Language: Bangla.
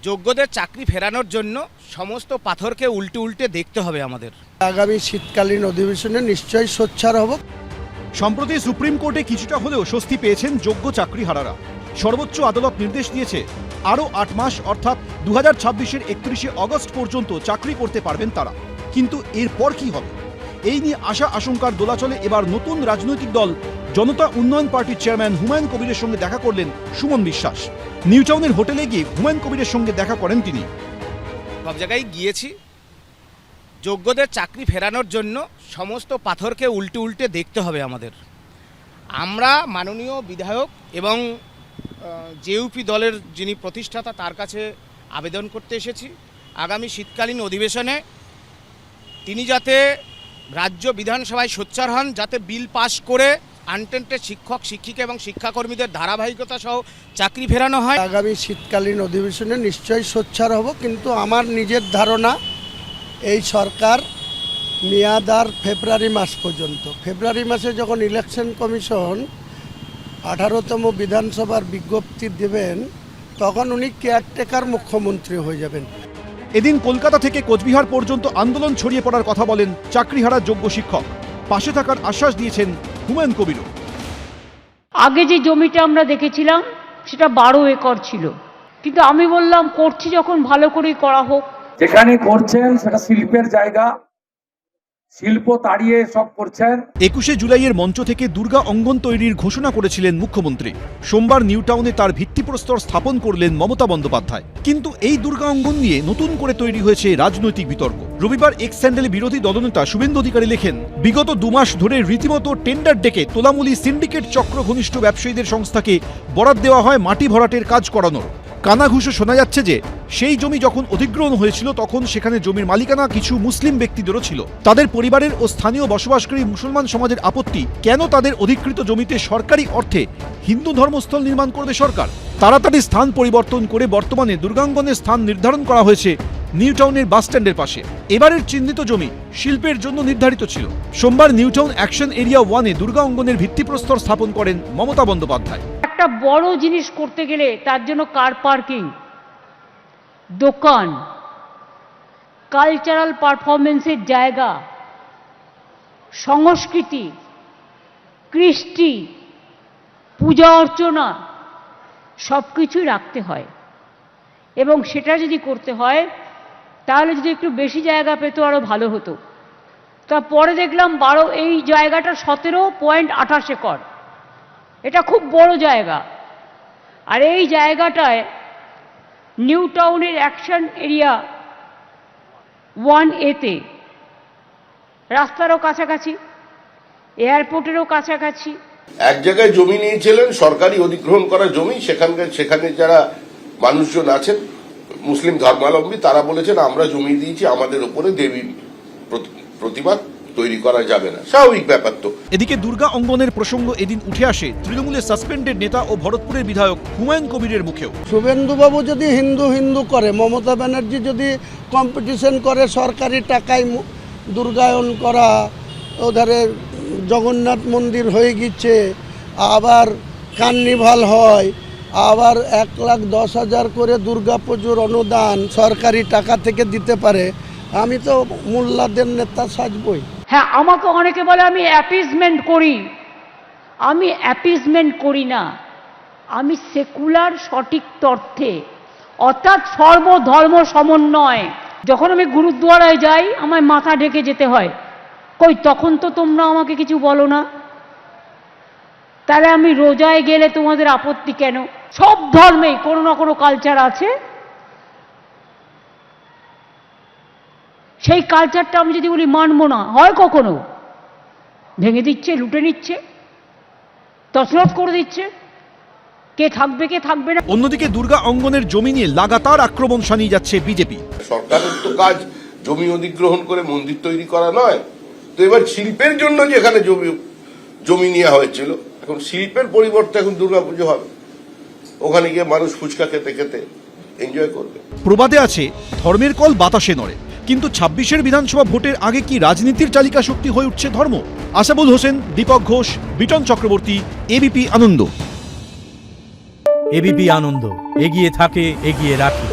যোগ্যদের চাকরি ফেরানোর জন্য সমস্ত পাথরকে উল্টে উল্টে দেখতে হবে আমাদের। আগামী শীতকালীন অধিবেশনে নিশ্চয়ই সোচ্চার হব। সম্প্রতি সুপ্রিম কোর্টে কিছুটা হলেও স্বস্তি পেয়েছেন যোগ্য চাকরিহারারা। সর্বোচ্চ আদালত নির্দেশ দিয়েছে আরও ৮ মাস অর্থাৎ 2026-এর 31শে অগস্ট পর্যন্ত চাকরি করতে পারবেন তারা। কিন্তু এরপর কি হবে, এই নিয়ে আশা আশঙ্কার দোলাচলে এবার নতুন রাজনৈতিক দল জনতা উন্নয়ন পার্টির চেয়ারম্যান হুমায়ুন কবিরের সঙ্গে দেখা করলেন সুমন বিশ্বাস। নিউ টাউনের হোটেলে গিয়ে হুমায়ুন কবিরের সঙ্গে দেখা করেন তিনি। সব জায়গায় গিয়েছি, যোগ্যদের চাকরি ফেরানোর জন্য সমস্ত পাথরকে উল্টে উল্টে দেখতে হবে আমাদের। আমরা মাননীয় বিধায়ক এবং জেইউপি দলের যিনি প্রতিষ্ঠাতা তার কাছে আবেদন করতে এসেছি, আগামী শীতকালীন অধিবেশনে তিনি যাতে রাজ্য বিধানসভায় সোচ্চার হন, যাতে বিল পাস করে আনটেন্টেড শিক্ষক শিক্ষিকা এবং শিক্ষাকর্মীদের ধারাবাহিকতা সহ চাকরি ফেরানো হয়। আগামী শীতকালীন অধিবেশনে নিশ্চয়ই সোচ্চার হব, কিন্তু আমার নিজের ধারণা এই সরকার মেয়াদ আর ফেব্রুয়ারি মাস পর্যন্ত। ফেব্রুয়ারি মাসে যখন ইলেকশন কমিশন 18তম বিধানসভার বিজ্ঞপ্তি দেবেন, তখন উনি কেয়ারটেকার মুখ্যমন্ত্রী হয়ে যাবেন। এদিন কলকাতা থেকে কোচবিহার পর্যন্ত আন্দোলন ছড়িয়ে পড়ার কথা বলেন চাকরিহারা যোগ্য শিক্ষক। পাশে থাকার আশ্বাস দিয়েছেন হুমায়ুন কবিরও। আগে যে জমিটা আমরা দেখেছিলাম সেটা 12 একর ছিল, কিন্তু আমি বললাম করছি যখন ভালো করেই করা হোক। যেখানে করছেন সেটা শিল্পের জায়গা, শিল্প তাড়িয়ে সব করছেন। 21শে জুলাইয়ের মঞ্চ থেকে দুর্গা অঙ্গন তৈরির ঘোষণা করেছিলেন মুখ্যমন্ত্রী। সোমবার নিউ টাউনে তার ভিত্তিপ্রস্তর স্থাপন করলেন মমতা বন্দ্যোপাধ্যায়। কিন্তু এই দুর্গা অঙ্গন নিয়ে নতুন করে তৈরি হয়েছে রাজনৈতিক বিতর্ক। রবিবার এক্স স্যান্ডেলে বিরোধী দলনেতা শুভেন্দু অধিকারী লেখেন, বিগত 2 মাস ধরে রীতিমতো টেন্ডার ডেকে তোলামুলি সিন্ডিকেট চক্র ঘনিষ্ঠ ব্যবসায়ীদের সংস্থাকে বরাদ দেওয়া হয় মাটি ভরাটের কাজ করানোর। কানাঘুষো শোনা যাচ্ছে যে সেই জমি যখন অধিগ্রহণ হয়েছিল তখন সেখানে জমির মালিকানা কিছু মুসলিম ব্যক্তিদেরও ছিল। তাদের পরিবারের ও স্থানীয় বসবাসকারী মুসলমান সমাজের আপত্তি, কেন তাদের অধিকৃত জমিতে সরকারি অর্থে হিন্দু ধর্মস্থল নির্মাণ করবে সরকার। তাড়াতাড়ি স্থান পরিবর্তন করে বর্তমানে দুর্গাঙ্গনের স্থান নির্ধারণ করা হয়েছে নিউ টাউনের বাস স্ট্যান্ডের পাশে। এবারের চিহ্নিত জমি শিল্পের জন্য নির্ধারিত ছিল। সোমবার নিউ টাউন অ্যাকশন এরিয়া 1-এ দুর্গা অঙ্গনের ভিত্তিপ্রস্তর স্থাপন করেন মমতা বন্দ্যোপাধ্যায়। একটা বড় জিনিস করতে গেলে তার জন্য কার পার্কিং, দোকান, কালচারাল পারফরমেন্সের জায়গা, সংস্কৃতি, কৃষ্টি, পূজা অর্চনা সব কিছুই রাখতে হয়। এবং সেটা যদি করতে হয় তাহলে যদি একটু বেশি জায়গা পেতো আরও ভালো হতো। তারপরে দেখলাম এই জায়গাটা 17.28 একর, এটা খুব বড় জায়গা। আর এই জায়গাটায় নিউ টাউনের অ্যাকশন এরিয়া 1A-তে রাস্তারও কাছাকাছি, এয়ারপোর্টেরও কাছাকাছি। এক জায়গায় জমি নিয়েছিলেন, সরকারি অধিগ্রহণ করা জমি, সেখানে যারা মানুষজন আছেন মুসলিম ধর্মাবলম্বী তারা বলেছেন আমরা জমি দিয়েছি, আমাদের উপরে দেবী প্রতিমা তৈরি করা যাবে না। স্বাভাবিক ব্যাপার তো। এদিকে দুর্গা অঙ্গনের প্রসঙ্গ এদিন উঠে আসে তৃণমূলের সাসপেন্ডেড নেতা ও ভরতপুরের বিধায়ক হুমায়ুন কবিরের মুখেও। শুভেন্দুবাবু যদি হিন্দু হিন্দু করে, মমতা ব্যানার্জি যদি কম্পিটিশন করে সরকারি টাকায় দুর্গায়ন করা, ওধারে জগন্নাথ মন্দির হয়ে গেছে, আবার কার্নিভাল হয়, আবার 1,10,000 করে দুর্গা পুজোর অনুদান সরকারি টাকা থেকে দিতে পারে, আমি তো মোল্লাদের নেতা সাজবই। হ্যাঁ, আমাকে অনেকে বলে আমি অ্যাপিজমেন্ট করি। আমি অ্যাপিজমেন্ট করি না, আমি সেকুলার সঠিক তথ্যে, অর্থাৎ সর্বধর্ম সমন্বয়। যখন আমি গুরুদ্বারায় যাই আমায় মাথা ঢেকে যেতে হয়, কই তখন তো তোমরা আমাকে কিছু বলো না। তাহলে আমি রোজায় গেলে তোমাদের আপত্তি কেন? সব ধর্মেই কোনো না কোনো কালচার আছে, সেই কালচারটা আমি যদি বলি মানবো না, হয় কখনো ভেঙে দিচ্ছে, লুটে নিচ্ছে, তছনছ করে দিচ্ছে, কে থাকবে কে থাকবে না। অন্যদিকে দুর্গা অঙ্গনের জমি নিয়ে লাগাতার আক্রমণ শানিয়ে যাচ্ছে বিজেপি। সরকারের তো কাজ জমি অধিগ্রহণ করে মন্দির তৈরি করা নয়, তো এবার শিল্পের জন্য যেখানে জমি নেওয়া হয়েছিল, এখন শিল্পের পরিবর্তে এখন দুর্গাপুজো হবে, ওখানে গিয়ে মানুষ ফুচকা খেতে খেতে এনজয় করবে। প্রবাদে আছে ধর্মের কল বাতাসে নড়ে, কিন্তু 26-এর বিধানসভা ভোটের আগে কি রাজনীতির চালিকা শক্তি হয়ে উঠছে ধর্ম? আসাবুল হোসেন, দীপক ঘোষ, বিটন চক্রবর্তী, এবিপি আনন্দ। এবিপি আনন্দ, এগিয়ে থাকে, এগিয়ে রাখে।